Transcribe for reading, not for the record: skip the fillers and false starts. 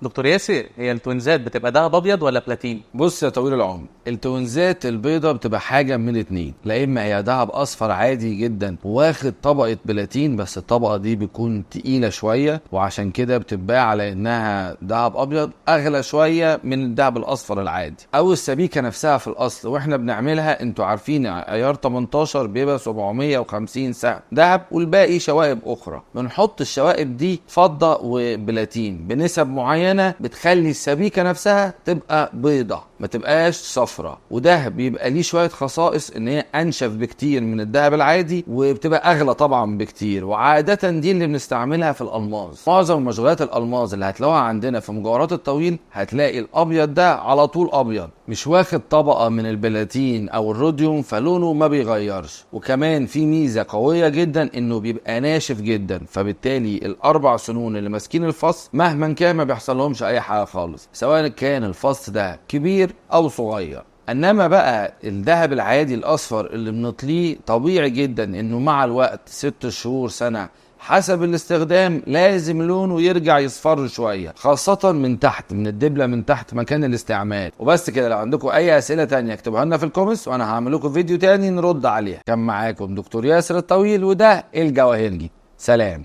دكتور ياسر، هي التوينزات بتبقى دهب ابيض ولا بلاتين؟ بص يا طويل العمر، التوينزات البيضة بتبقى حاجة من اتنين، لا اما هي دهب اصفر عادي جدا واخد طبقة بلاتين، بس الطبقة دي بتكون تقيلة شوية وعشان كده بتتباع على انها دهب ابيض اغلى شوية من الدهب الاصفر العادي، او السبيكة نفسها في الاصل واحنا بنعملها انتوا عارفين عيار 18 بيبقى 750 سهم دهب والباقي شوائب اخرى. بنحط الشوائب دي فضة وبلاتين بنسب معينة بتخلي السبيكة نفسها تبقى بيضة ما تبقاش صفرة، وده بيبقى ليه شوية خصائص ان هي انشف بكتير من الدهب العادي وبتبقى اغلى طبعا بكتير، وعادة دي اللي بنستعملها في الالماظ. معظم مشغولات الالماظ اللي هتلاقوها عندنا في مجوهرات الطويل هتلاقي الابيض ده على طول ابيض مش واخد طبقة من البلاتين او الروديوم فلونه ما بيغيرش، وكمان في ميزة قوية جدا انه بيبقى ناشف جدا، فبالتالي الاربع سنون اللي ماسكين الفص مهما كان ما بيحصل لهمش اي حاجة خالص سواء كان الفص ده كبير او صغير. انما بقى الذهب العادي الاصفر اللي بنطليه طبيعي جدا انه مع الوقت 6 شهور سنة حسب الاستخدام لازم لونه يرجع يصفر شوية، خاصة من تحت من الدبلة من تحت مكان الاستعمال. وبس كده، لو عندكم اي اسئلة تانية اكتبوها لنا في الكومنتس وانا هعمل لكم فيديو تاني نرد عليها. كان معاكم دكتور ياسر الطويل وده الجواهرجي. سلام.